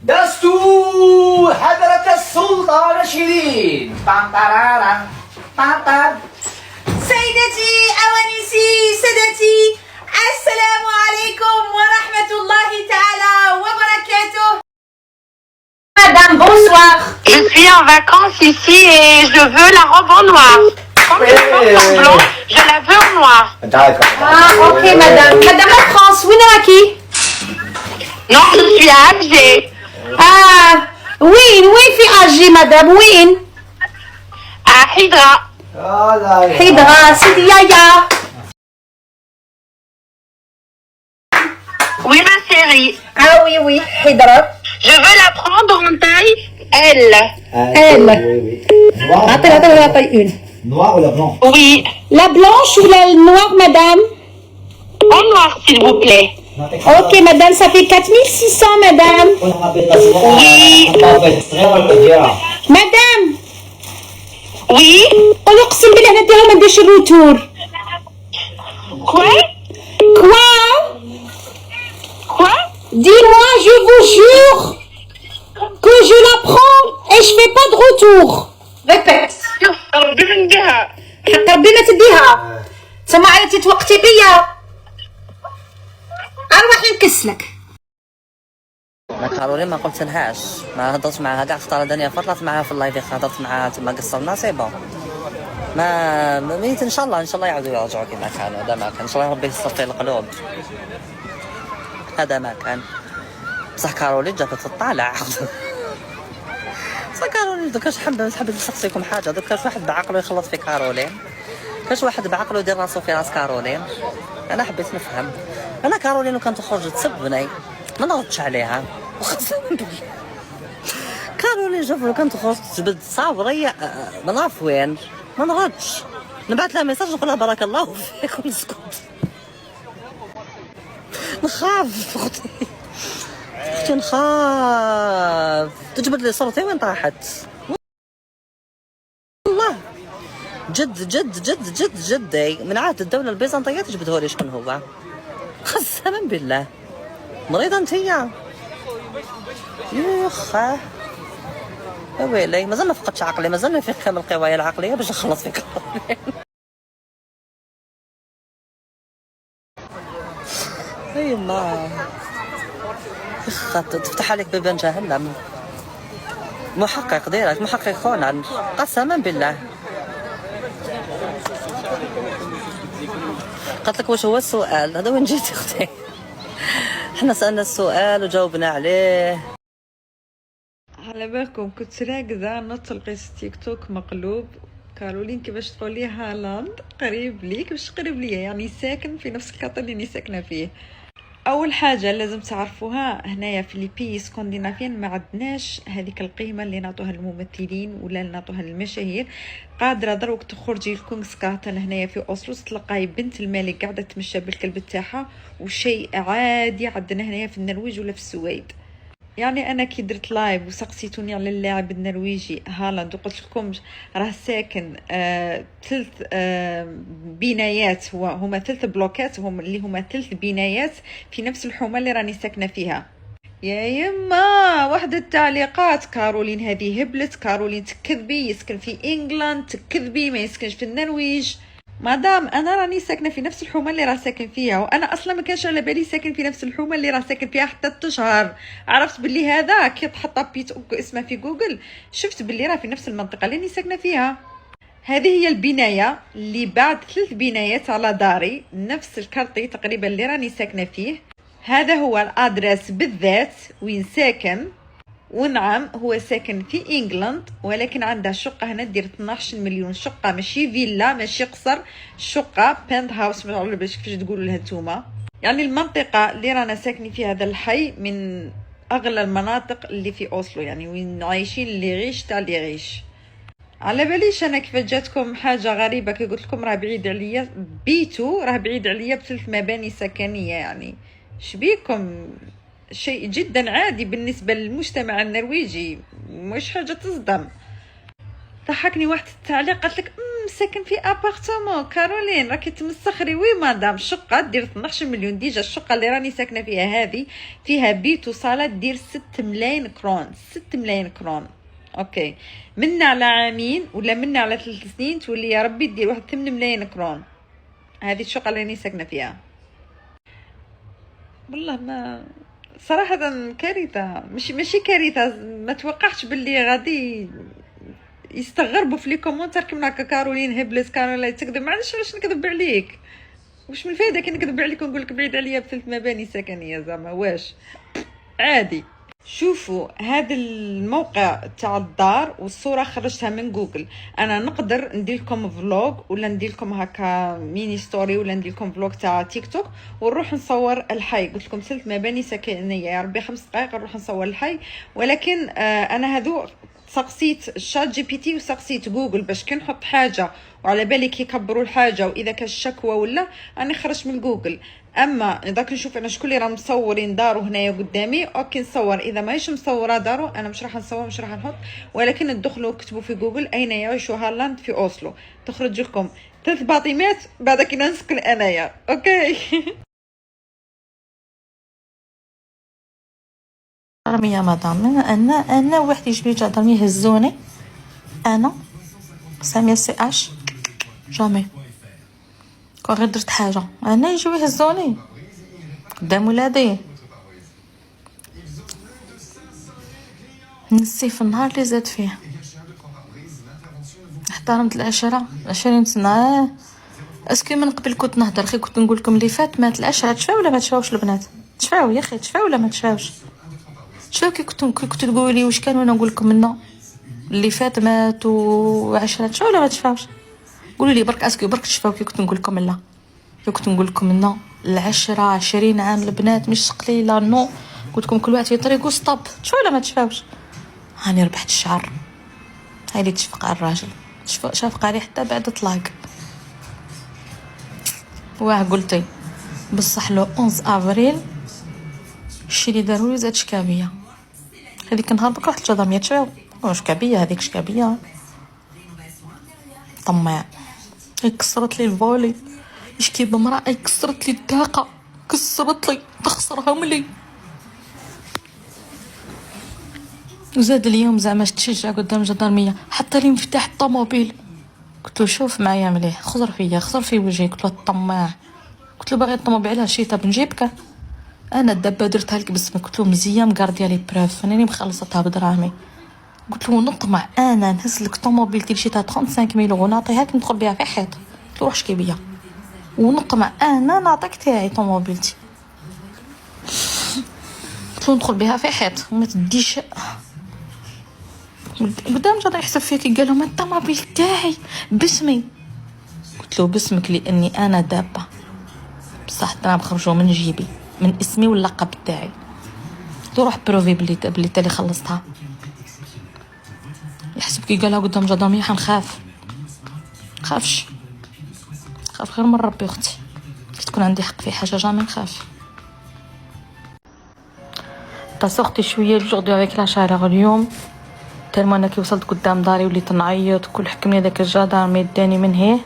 دستور حضرة السلطان شيرين. طام طرارا طام طام. سيدتي أونسي سادتي، السلام عليكم ورحمة الله تعالى وبركاته. Madame, bonsoir. Je suis en vacances ici et je veux la robe en noir. Comme je porte en blanc, je la veux en noir. Ok madame. Madame la France, وين راكي؟ Non, je suis à Alger. وين في ألجي مدام؟ وين؟ À Hydra. حيدرا سيدي يايا. Oui, ma chérie. oui حيدرا. Je veux la prendre en taille L. Elle. عطي une. Noir ou la blanc? Oui, La blanche ou la noire madame? en noir, s'il vous plaît. Ok madame, ça fait 4600 madame. Oui. Madame. Oui. قولي اقسم بالله نديرها ما نديرش الروتور. Quoi? Quoi? Dis-moi, je vous jure que je la prends et je fais pas de retour. Répète. ربنا نديها. حق ربي ما تديها. سما عيطي توقتي بيا. اروح نكسلك. ما كارولين ما قلت لهاش، ما هضرت معاها كاع، اختار دنيا طلعت معاها في اللايف، هضرت معاها تما قصرنا سي بون. ما ميت ان شاء الله يعاودوا يرجعوا كما كانوا. هذا ما كان، ان شاء الله ربي يصفي القلوب. هذا ما كان. بصح كارولين جابت تطالع. بصح كارولين دوكاش حبيت نسقسيكم حاجه، دوكاش واحد بعقله يخلط في كارولين، كاش واحد بعقله يدير راسو في راس كارولين. انا حبيت نفهم، انا كارولين لو كانت تخرج تسبني ما نردش عليها. وخاصة كارولين جافو لو كانت تخرج تجبد صابري ما نعرف وين، ما نردش، نبعث لها ميساج نقول لها بارك الله فيك ونسكت. نخاف اختي نخاف تجبد لي صورتي وين طاحت. والله جدي من عهد الدولة البيزنطية تجبدهولي شكون هو. قسما بالله مريضة انتيا. يخا ويلي مازال ما فقدتش عقلي، مازال ما فيق كامل القوايا العقلية باش نخلص فيك. اي ما يخا تفتح عليك بيبان جهنم. محقق ديرك، محقق كونان قسما بالله. قالت لك واش هو السؤال هذا؟ وين جيتي اختي؟ احنا سألنا السؤال وجاوبنا عليه. على بالكم كنت راقدة نط لقيت تيك توك مقلوب. كارولين كيفاش تقولي هالاند قريب ليك، باش قريب ليا يعني ساكن في نفس الكاطر اللي أنا ساكنة فيه. اول حاجه لازم تعرفوها، هنايا في لي بي سكندنافيين ما عندناش هذيك القيمه اللي نعطوها للممثلين ولا نعطوها للمشاهير. قادره دروك تخرجي لكونغسكاتن هنايا في اوسلو تلقاي بنت الملك قاعده تمشى بالكلب تاعها، وشيء عادي عندنا هنايا في النرويج ولا في السويد. يعني انا كي درت لايف وسقسيتوني على اللاعب النرويجي هالاند وقلت لكم راه ساكن ثلث بنايات، هما ثلث بلوكات هما ثلث بنايات في نفس الحومه اللي راني ساكنه فيها. يا يما واحد التعليقات، كارولين هذه هبلت، كارولين تكذبي، يسكن في انجلاند، تكذبي ما يسكنش في النرويج. مادام انا راني ساكنه في نفس الحومه اللي راه ساكن فيها، وانا اصلا ما كانش على بالي ساكن في نفس الحومه اللي راه ساكن فيها حتى تشهر. عرفت باللي هذا كي تحط بيت اسمه في جوجل شفت باللي راه في نفس المنطقه اللي راني ساكنه فيها. هذه هي البنايه اللي بعد 3 بنايات على داري، نفس الكارطي تقريبا اللي راني ساكنه فيه. هذا هو الادرس بالذات وين ساكن. ونعم هو ساكن في انجلاند، ولكن عندها شقه هنا دير 12 مليون. شقه ماشي فيلا ماشي قصر، شقه بنت هاوس، ما عرفتش كيفاش تقولوا لها نتوما. يعني المنطقه اللي رانا ساكنين فيها هذا الحي من اغلى المناطق اللي في اوسلو، يعني وين عايشين اللي غيش تاع اللي غيش. على باليش انا كيف جاتكم حاجه غريبه كي قلت لكم راه بعيد عليا، بيتو راه بعيد عليا ب3 مباني سكنيه. يعني شبيكم شيء جدا عادي بالنسبة للمجتمع النرويجي، مش حاجة تصدم. ضحكني واحد التعليق قالت لك ساكن في ابارتمون. كارولين راكي تمسخري. وي مدام، شقه دير 12 مليون ديجا. الشقه اللي راني ساكنه فيها هذه فيها بيت وصاله دير 6 ملايين كرون. 6 ملايين كرون اوكي. منا على عامين ولا منا على 3 سنين تولي يا ربي دير واحد 8 ملايين كرون. هذه الشقه اللي راني ساكنه فيها. والله ما صراحه كارثه. ماشي كارثه. ما توقعتش باللي غادي يستغربوا في لي كومونتير كيما هكا. كارولين هبلت، كارولين تكذب. ما عنديش علاش نكذب عليك. واش من الفايده كي نكذب عليك ونقول لك بعيد عليا ب3 مباني سكنيه؟ زعما واش عادي. شوفوا هذا الموقع تاع الدار والصوره خرجتها من جوجل. انا نقدر ندير لكم فلوج ولا ندير لكم هكا ميني ستوري ولا ندير لكم فلوج تاع تيك توك ونروح نصور الحي. قلت لكم 3 مباني سكنيه يا ربي 5 دقائق نروح نصور الحي. ولكن انا هذو سقسيت شات جي بي تي وسقسيت جوجل باش كي نحط حاجه وعلى بالي كيكبروا الحاجه واذا كان شكوى ولا اني خرجت من جوجل. اما اذا كنشوف انا شكون اللي راه مصورين دارو هنايا قدامي اوكي نصور. اذا ماهيش مصوره دارو انا مش راح نصور مش راح نحط. ولكن تدخلوا كتبوا في جوجل اين يعيش هالاند في اوسلو تخرج لكم 3 باطيمات بعد كي نسكن انايا اوكي. رمي يا مدام، انا واحد يجي يجي يهزوني انا ساميه سي اش جامي كون غير درت حاجه انا يجيو يهزوني قدام ولادي. نسي في النهار اللي زاد فيه احترمت العشرة 20 سنه. اسكو من قبل كنت نهضر خي كنت نقول لكم اللي فات مات العشرة. تشفاو ولا ما تشفاوش البنات؟ تشفاو يا اخي، تشفاو ولا ما تشفاوش؟ شو كي كنتو تقولوا لي واش كان وانا نقول لكم انه اللي فات مات وعشرة. تشفاو ولا ما تشفاوش؟ قولوا لي برك اسكو برك تشفاو كي كنت نقول لكم لا. كي كنت نقول لكم انه العشرة 20 عام البنات مش قليله نو. قلت لكم كل واحد في طريقه ستوب. تشفاو ولا ما تشفاوش؟ هاني ربحت الشعر. هاي اللي تشفق على الراجل شفق عليه حتى بعد طلاق. واه قلتي بصح له 11 افريل الشي اللي دارولي زاد شكابيه. هذيك النهار بك واحد الجداميه تشاو شكابيه. هذيك شكابيه طماع. كسرت لي الفولي يشكي بمرأة كسرت لي الطاقه كسرت لي تخسرهم لي. وزاد اليوم زعما تشجع قدام جدارميه حتى لي مفتاح الطوموبيل. قلت له شوف معايا مليح خزر فيا خزر في وجهي. قلت له الطماع. قلت له باغي الطوموبيل على شي طاب نجيبك انا الدابه درتها لك باسمك. قلت له مزيان مقارديه لي بروف انا اللي مخلصتها بدراهمي. قلت له نطمع انا نهز لك طوموبيل تي شيتها 35 مليون ونعطيها لك ندخل بها في حيط. قلت له روح شكي بيا ونطمع انا نعطيك تاعي طوموبيلتي. قلت له ندخل بها في حيط وما تديش قدام جا يحسب فيك. قال لهم الطوموبيل تاعي باسمي. قلت له باسمك لاني انا دابه بصح انا بخرجوا من جيبي من اسمي واللقب تاعي. روح بروفي بلي تالي خلصتها. يحسب كي قالها قدام جدامي حنخاف. خافش خاف غير من ربي اختي. كي تكون عندي حق في حاجه جامي نخاف. تصغتي شويه الجوردي افيك لا شارع اليوم تالما انا كي وصلت قدام داري وليت نعيط وكل حكمني داك الجدار يداني من هيه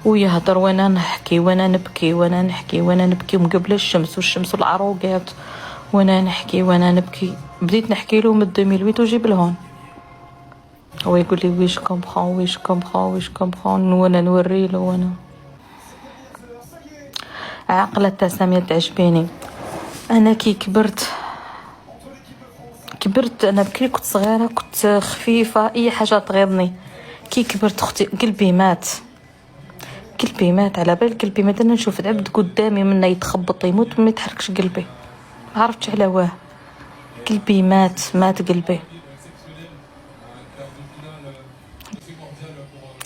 ويهضر وانا نحكي وانا نبكي وانا نحكي وانا نبكي ومقبل الشمس والشمس والعروقات وانا نحكي وانا نبكي. بديت نحكي له من 2008 وجيب لهون. هو يقول لي ويش كومبخون وانا نوري له. وانا عقلة تاع سامية تعجبيني. انا كي كبرت انا بكري كنت صغيره كنت خفيفه اي حاجه تغيظني. كي كبرت اختي قلبي مات على بال قلبي مات. انا نشوف العبد قدامي منه يتخبط يموت ما يتحركش قلبي. ما عرفتش على واه قلبي مات قلبي.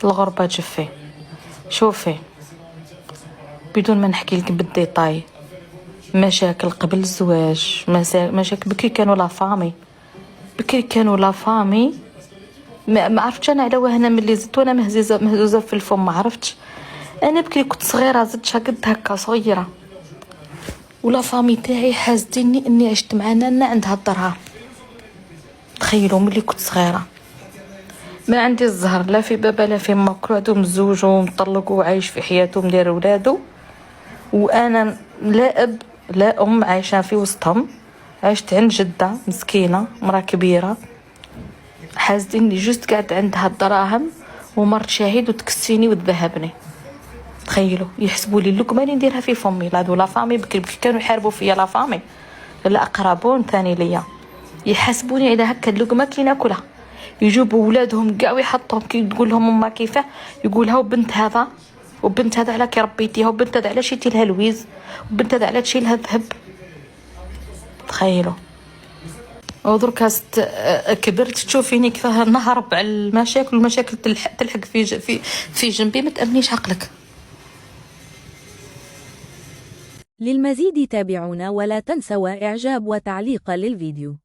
الغربه جفي. شوفي بدون ما نحكي لك بالديطاي مشاكل قبل الزواج مشاكل بكري كانوا لا فامي ما عرفتش انا على وهنا ملي زدت وانا مهزوزه في الفم. ما عرفتش انا بكري كنت صغيره زدت قد هكا صغيره ولا فامي تاعي حاسديني اني عشت مع نانا عندها الدرها. تخيلوا ملي كنت صغيره ما عندي الزهر لا في بابا لا في ما، كل واحد مزوج ومطلق وعايش في حياته مدير ولادو، وانا لا اب لا ام عايشه في وسطهم. عشت عند جده مسكينه مرا كبيره حاسدين لي جوست قاعد عندها الدراهم ومرت شاهد وتكسيني وتذهبني. تخيلوا يحسبوا لي اللقمه اللي نديرها في فمي. هادو لا فامي بكري كانوا يحاربوا فيا لا فامي لا اقربون ثاني ليا، يحسبوني على هكا اللقمه كي ناكلها. يجيبوا ولادهم كاع ويحطهم كي تقول لهم امها كيفاه، يقولها وبنت هذا وبنت هذا على كي ربيتيها، وبنت هذا على شيتي لها لويز، وبنت هذا على تشي لها ذهب. تخيلوا. ودركا كبرت تشوفيني كيف نهرب على المشاكل، والمشاكل تلحق في جنبي. ما تأمنيش عقلك. للمزيد تابعونا ولا تنسوا إعجاب وتعليق للفيديو.